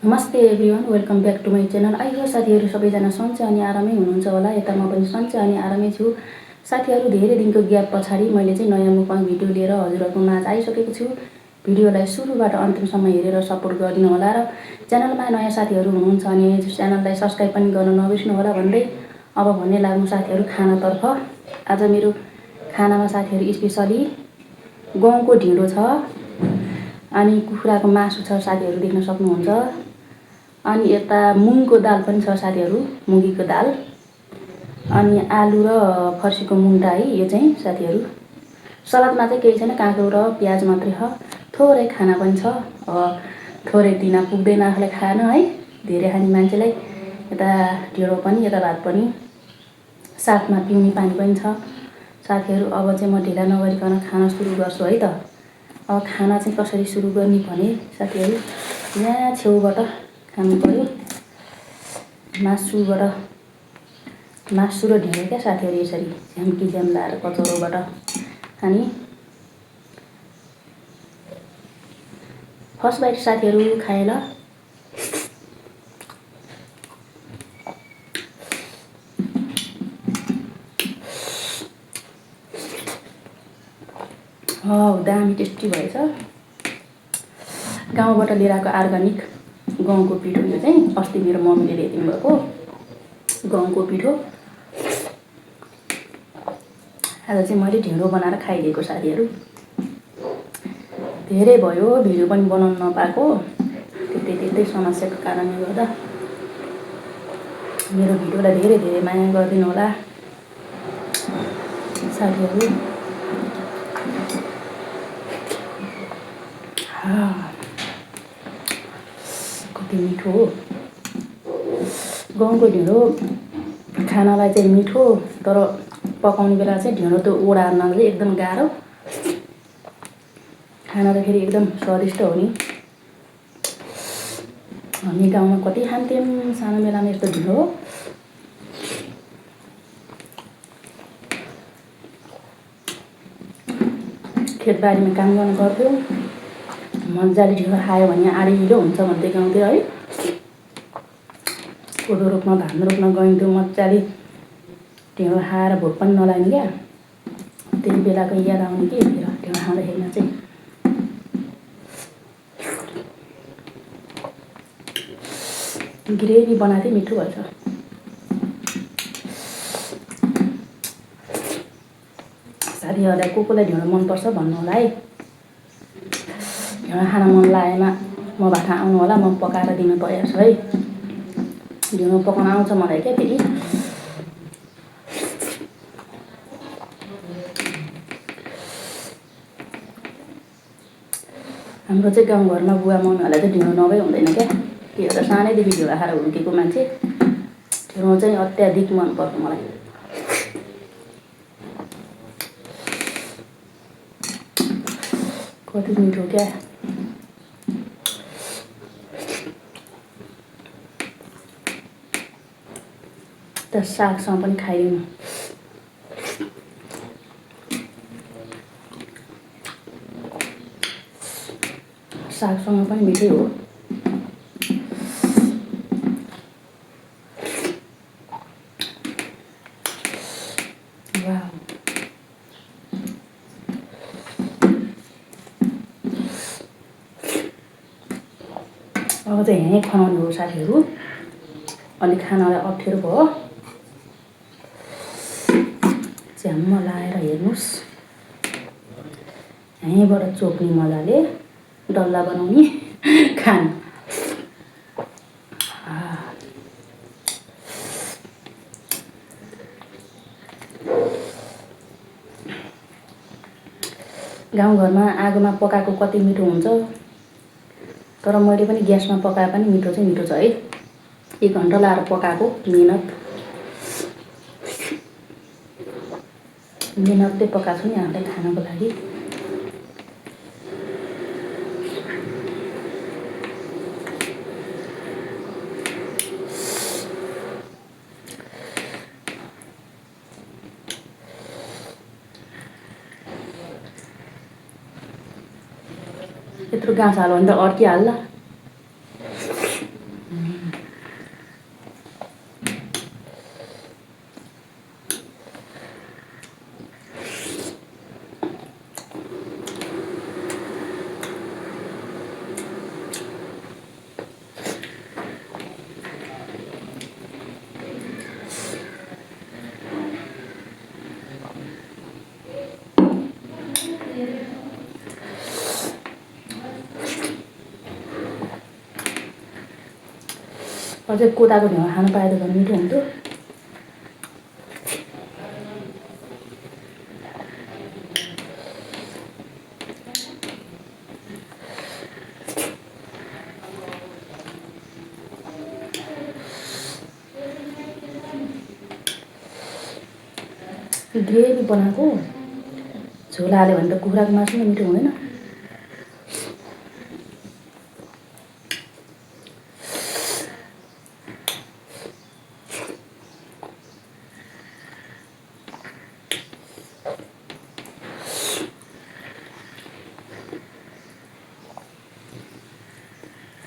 नमस्ते everyone, welcome back to my channel. आई हो साथीहरू सबैजना सन्चै अनि आरामै हुनुहुन्छ होला। यता म पनि सन्चै अनि आरामै छु। साथीहरू धेरै दिनको ग्याप पछाडि मैले चाहिँ नयाँ मुखमा भिडियो लिएर हजुरहरूको माझ आइसकेको छु। भिडियोलाई सुरुबाट अन्तिमसम्म हेरेर सपोर्ट गरिदिनु होला र च्यानलमा नयाँ साथीहरू हुनुहुन्छ भने च्यानललाई सब्सक्राइब पनि गर्न नबिर्स्नु होला भन्दै अब भन्ने लाग्नु साथीहरू खानातर्फ। आज मेरो खानामा साथीहरू स्पेसली गहुँको ढिँडो छ अनि कुखुराको मासु छ, साथीहरू देख्न सक्नुहुन्छ। अनि यता मुङको दाल पनि छ साथीहरू, मुगीको दाल। अनि आलु र फर्सीको मुन्टा है, यो चाहिँ साथीहरू। सलादमा चाहिँ केही छैन, काँक्रो र प्याज मात्रै छ। थोरै खाना पनि छ, थोरै दिन पुग्दैन आफूलाई खान है, धेरै खाने मान्छेलाई। यता ढिँडो पनि, यता भात पनि, साथमा पिउने पानी पनि छ साथीहरू। अब चाहिँ म ढिला नगरिकन खाना सुरु गर्छु है त। अब खाना चाहिँ कसरी सुरु गर्ने भने साथीहरू, यहाँ छेउबाट खानु पर्यो। मासु र ढिँडो क्या साथीहरू, यसरी झ्याम्की झ्याम लाएर कचौरोबाट खाने। फर्स्ट बाइट साथीहरू खाएँ ल। दामी टेस्टी भएछ। गाउँबाट लिएर आएको अर्ग्यानिक गहुँको पिठो, यो चाहिँ अस्ति मेरो मम्मीले ल्याइदिनु भएको गहुँको पिठो। आज चाहिँ मैले ढिँडो बनाएर खाइदिएको साथीहरू। धेरै भयो भिडियो पनि बनाउन नपाएको, त्यस्तै समस्याको कारणले गर्दा। मेरो भिडियोलाई धेरै धेरै माया गरिदिनु होला साथीहरू। कति मिठो हो गहुँको ढिँडो। खानालाई चाहिँ मिठो, तर पकाउने बेला चाहिँ ढिँडो त ओडार्न चाहिँ एकदम गाह्रो। खाना त फेरि एकदम स्वादिष्ट हो नि। हामी गाउँमा कति खान्थ्यौँ सानो बेलामा यस्तो ढिँडो। खेतबारीमा काम गर्न पर्थ्यो, मजाले ढिँडो खायो भने आडिलो हुन्छ भन्दै गाउँथ्यो है। कोदो रोप्न, धान रोप्न गइन्थ्यो, मजाले ढिँडो खाएर भोक पनि नलाग्ने क्या। त्यही बेलाको याद आउने कि ढिँडो खाँदाखेरि चाहिँ। ग्रेभी बनाएको थिएँ, मिठो भएछ। साथीहरूलाई कोलाई ढिँडो मनपर्छ भन्नु होला है। ढिँडो खान मन लागेन मबाट आउनु होला, म पकाएर दिन तयार छु है। ढिँडो पकाउन आउँछ मलाई क्या फेरि। हाम्रो चाहिँ गाउँघरमा बुवा मम्मीहरूलाई चाहिँ ढिँडो नभई हुँदैन क्या। त्यो त सानैदेखि ढिँडो खाएर हुर्केको मान्छे। ढिँडो चाहिँ अत्याधिक मनपर्छ मलाई। कति मिठो क्या। त सागसँग पनि खाइदिनु। सागसँग पनि मिठै हो। अब चाहिँ यहीँ खनाउने हो साथीहरू। अलिक खानालाई अप्ठ्यारो भयो, झ्याम्म लाएर हेर्नुहोस्। यहीँबाट चोप्ने मजाले, डल्ला बनाउने, खानु। गाउँघरमा आगोमा पकाएको कति मिठो हुन्छ, तर मैले पनि ग्यासमा पकाए पनि मिठो चाहिँ मिठो छ है। 1 घन्टा लाएर पकाएको मिहिनेतले पकाएको छु नि आफूलाई खानको लागि। यत्रो गाँस हाल्यो भने त अड्किहाल्ला। अझै कोदाको ढेँडो खानु पाए त झन् मिठो हुन्थ्यो। ग्रेभी बनाएको झोल हाल्यो भने त कुखुराको मासु नै मिठो हुँदैन।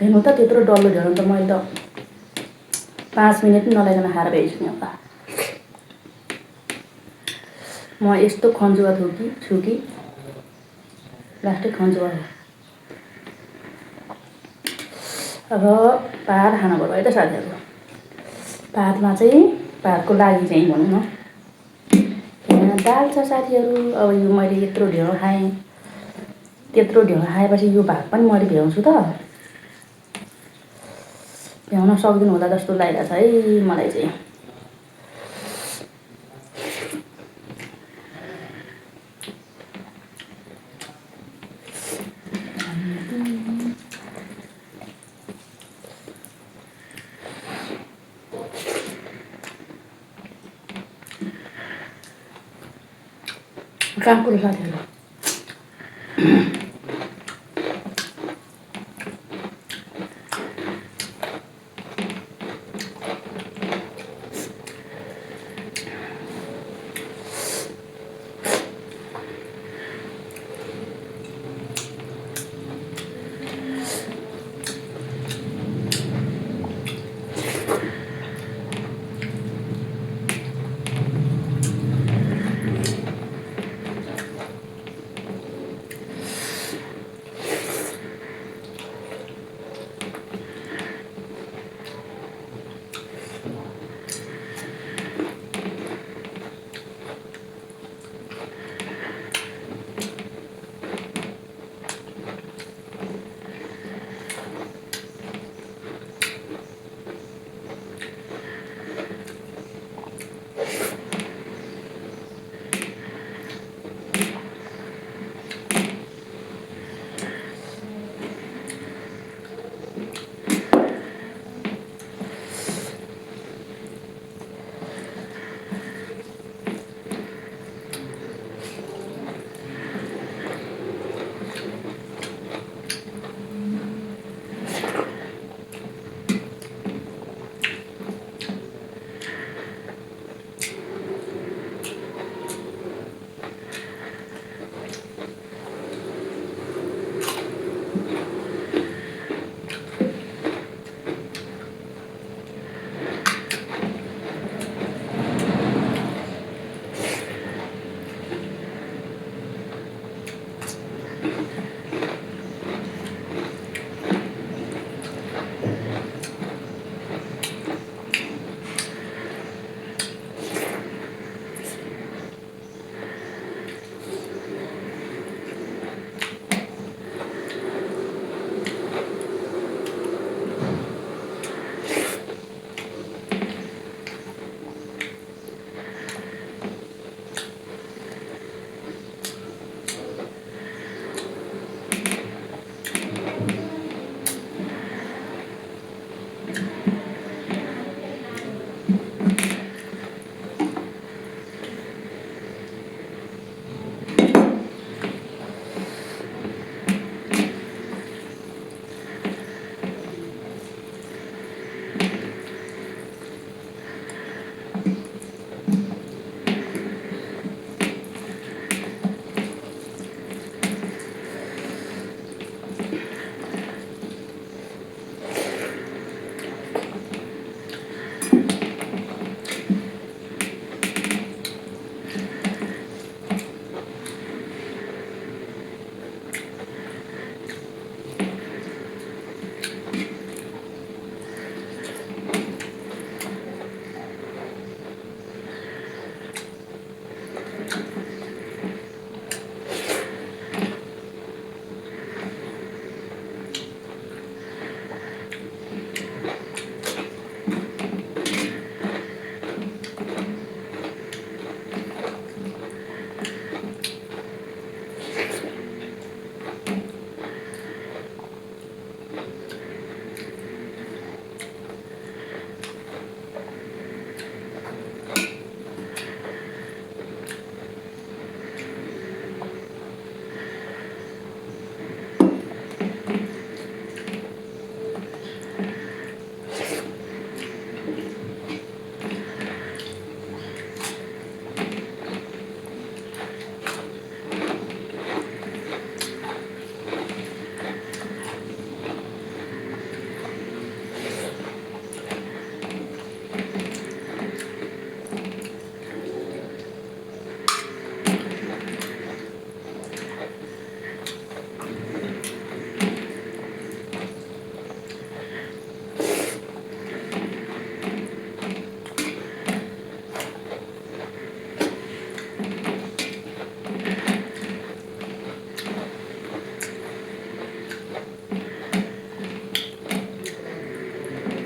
हेर्नु त त्यत्रो डल्लो ढेँडो त मैले त 5 मिनट पनि नलाइकन खाएर भ्याइछु नि। अब म यस्तो खन्जुवा छु कि लास्टै खन्जुवा हो। अब भात खानु पर्यो है त साथीहरू। भातमा चाहिँ भातको लागि चाहिँ भनौँ न यहाँ दाल छ साथीहरू। अब यो मैले यत्रो ढेँडो खाएँ, त्यत्रो ढेँडो खाएपछि यो भात पनि मैले भ्याउँछु त? भ्याउन सक्दिनँ होला जस्तो लागिरहेछ है मलाई चाहिँ। काम कुरो साथीहरू।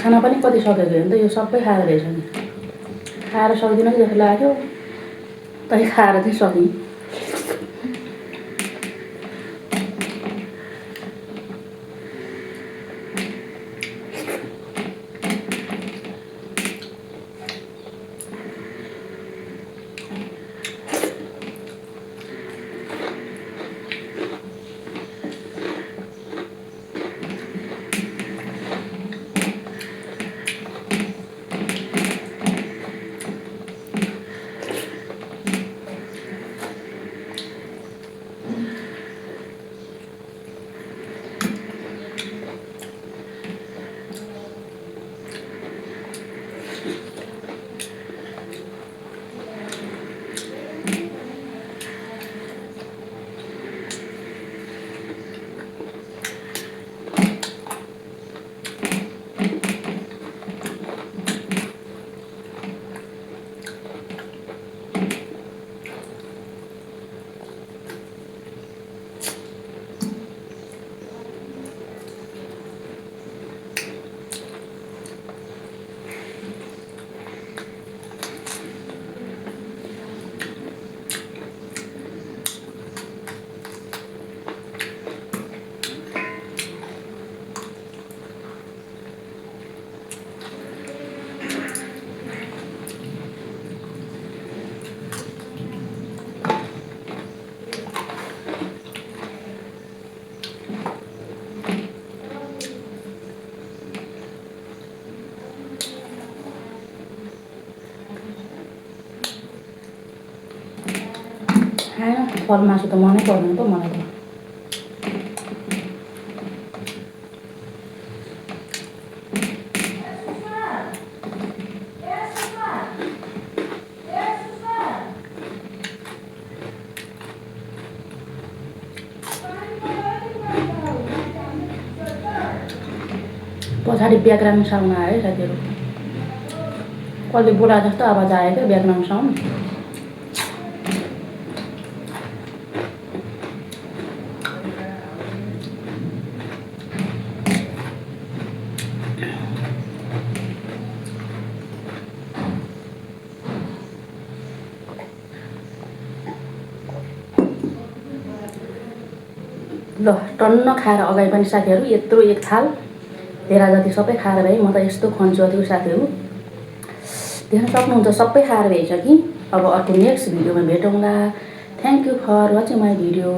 खाना पनि कति सकेको हेर्नु त, यो सबै खाएर रहेछ नि। खाएर सक्दिनँ कि जस्तो लाग्यो, तै खाएर चाहिँ सकेँ। खाएन, फल मासु त मनै पर्दैन त मलाई त। पछाडि ब्याकग्राउन्ड साउन्ड आयो है साथीहरू, कसले बोला जस्तो आवाज आयो क्या ब्याकग्राउन्ड साउन्ड। ल टन्न खाएर अगाडि पनि साथीहरू यत्रो एक थाल तेरा जति सबै खाएर भए। म त यस्तो खन्छु थियो साथीहरू, देख्न सक्नुहुन्छ सबै खाएर भइसक्यो। अब अर्को नेक्स्ट भिडियोमा भेटौँला। Thank you for watching my video.